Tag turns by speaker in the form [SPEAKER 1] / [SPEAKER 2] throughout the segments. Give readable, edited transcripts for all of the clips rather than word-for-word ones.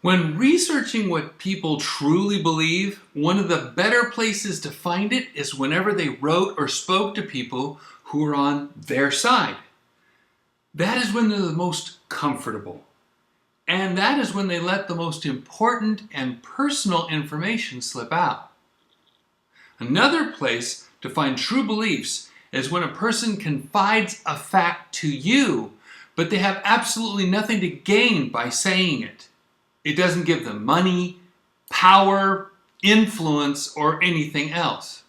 [SPEAKER 1] When researching what people truly believe, one of the better places to find it is whenever they wrote or spoke to people who are on their side. That is when they're the most comfortable. And that is when they let the most important and personal information slip out. Another place to find true beliefs is when a person confides a fact to you, but they have absolutely nothing to gain by saying it. It doesn't give them money, power, influence, or anything else.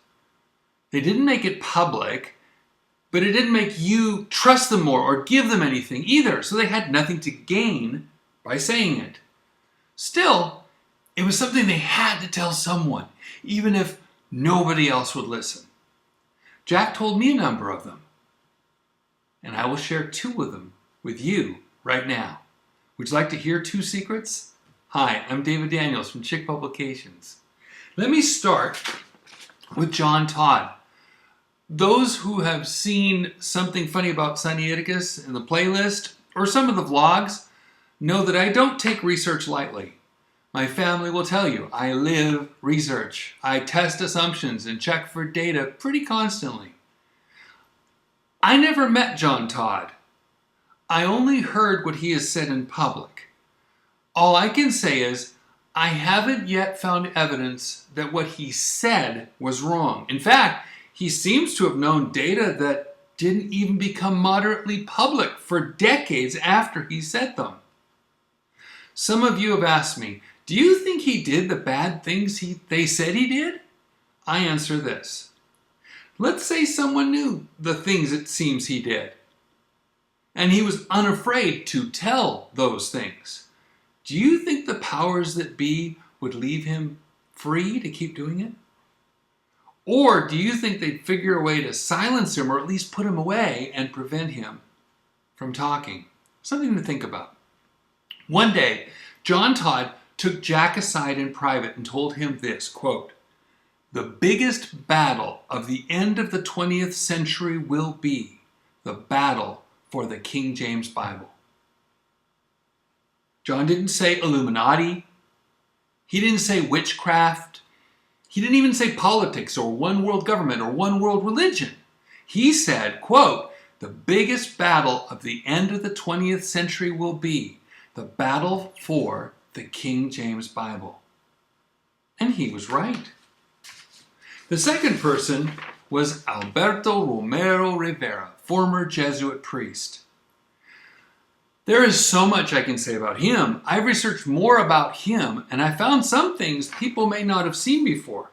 [SPEAKER 1] They didn't make it public, but it didn't make you trust them more or give them anything either, so they had nothing to gain by saying it. Still, it was something they had to tell someone, even if nobody else would listen. Jack told me a number of them, and I will share 2 of them with you right now. Would you like to hear 2 secrets? Hi, I'm David Daniels from Chick Publications. Let me start with John Todd. Those who have seen Something Funny About Sinaiticus in the playlist or some of the vlogs know that I don't take research lightly. My family will tell you I live research. I test assumptions and check for data pretty constantly. I never met John Todd. I only heard what he has said in public. All I can say is I haven't yet found evidence that what he said was wrong. In fact, he seems to have known data that didn't even become moderately public for decades after he said them. Some of you have asked me, do you think he did the bad things they said he did? I answer this. Let's say someone knew the things it seems he did, and he was unafraid to tell those things. Do you think the powers that be would leave him free to keep doing it? Or do you think they'd figure a way to silence him or at least put him away and prevent him from talking? Something to think about. One day, John Todd took Jack aside in private and told him this, quote, "The biggest battle of the end of the 20th century will be the battle for the King James Bible." John didn't say Illuminati. He didn't say witchcraft. He didn't even say politics or one world government or one world religion. He said, quote, "The biggest battle of the end of the 20th century will be the battle for the King James Bible." And he was right. The second person was Alberto Rivera, former Jesuit priest. There is so much I can say about him. I've researched more about him, and I found some things people may not have seen before.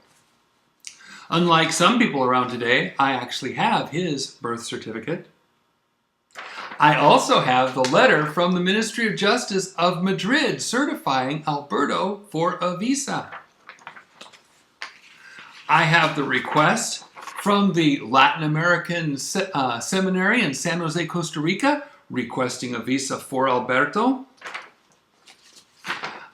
[SPEAKER 1] Unlike some people around today, I actually have his birth certificate. I also have the letter from the Ministry of Justice of Madrid certifying Alberto for a visa. I have the request from the Latin American Seminary in San Jose, Costa Rica, requesting a visa for Alberto.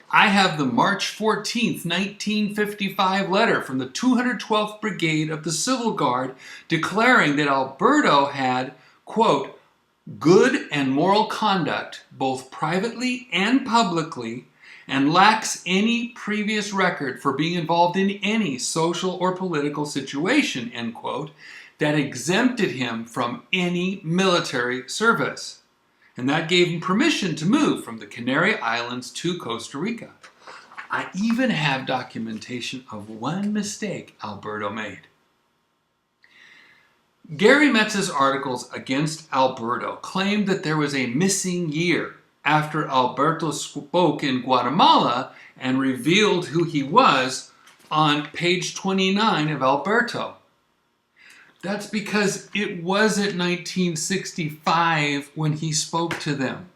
[SPEAKER 1] I have the March 14th, 1955 letter from the 212th Brigade of the Civil Guard declaring that Alberto had, quote, "good and moral conduct, both privately and publicly, and lacks any previous record for being involved in any social or political situation," end quote, that exempted him from any military service. And that gave him permission to move from the Canary Islands to Costa Rica. I even have documentation of one mistake Alberto made. Gary Metz's articles against Alberto claimed that there was a missing year after Alberto spoke in Guatemala and revealed who he was on page 29 of Alberto. That's because it wasn't 1965 when he spoke to them.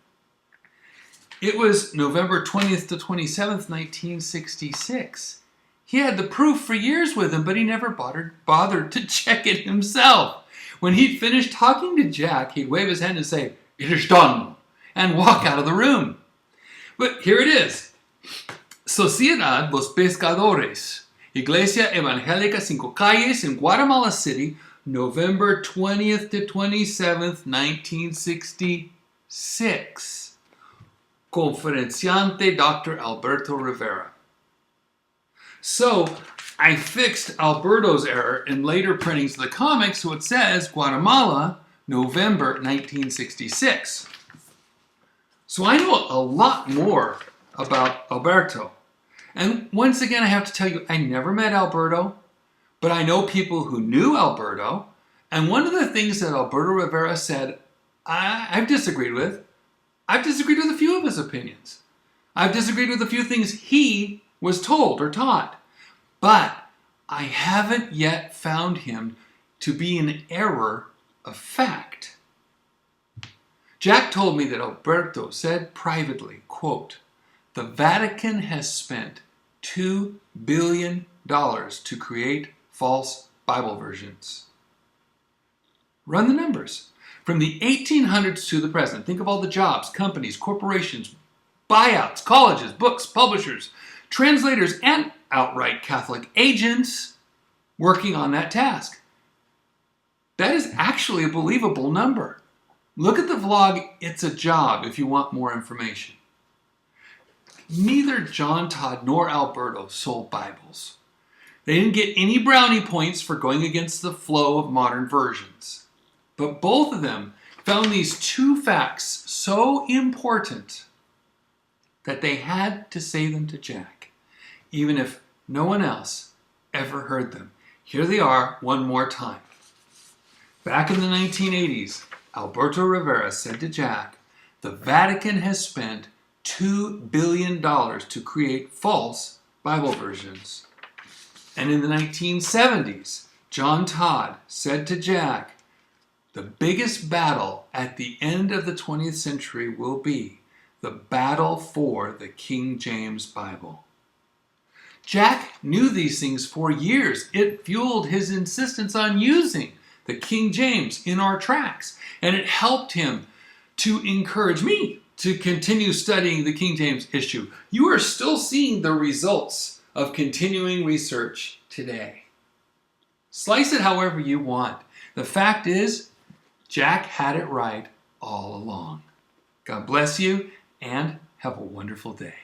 [SPEAKER 1] It was November 20th to 27th, 1966. He had the proof for years with him, but he never bothered to check it himself. When he'd finished talking to Jack, he'd wave his hand and say, "It is done," and walk out of the room. But here it is. Sociedad Los Pescadores, Iglesia Evangélica Cinco Calles in Guatemala City, November 20th to 27th, 1966. Conferenciante Dr. Alberto Rivera. So I fixed Alberto's error in later printings of the comic, so it says Guatemala, November 1966. So I know a lot more about Alberto. And once again, I have to tell you, I never met Alberto, but I know people who knew Alberto. And one of the things that Alberto Rivera said, I've disagreed with. I've disagreed with a few of his opinions. I've disagreed with a few things he was told or taught. But I haven't yet found him to be an error of fact. Jack told me that Alberto said privately, quote, "The Vatican has spent $2 billion to create false Bible versions." Run the numbers. From the 1800s to the present, think of all the jobs, companies, corporations, buyouts, colleges, books, publishers, translators, and outright Catholic agents working on that task. That is actually a believable number. Look at the vlog, It's a Job, if you want more information. Neither John Todd nor Alberto sold Bibles. They didn't get any brownie points for going against the flow of modern versions. But both of them found these two facts so important that they had to say them to Jack, even if no one else ever heard them. Here they are one more time. Back in the 1980s, Alberto Rivera said to Jack, "The Vatican has spent $2 billion to create false Bible versions." And in the 1970s, John Todd said to Jack, "The biggest battle at the end of the 20th century will be the battle for the King James Bible." Jack knew these things for years. It fueled his insistence on using the King James in our tracts, and it helped him to encourage me to continue studying the King James issue. You are still seeing the results of continuing research today. Slice it however you want. The fact is, Jack had it right all along. God bless you, and have a wonderful day.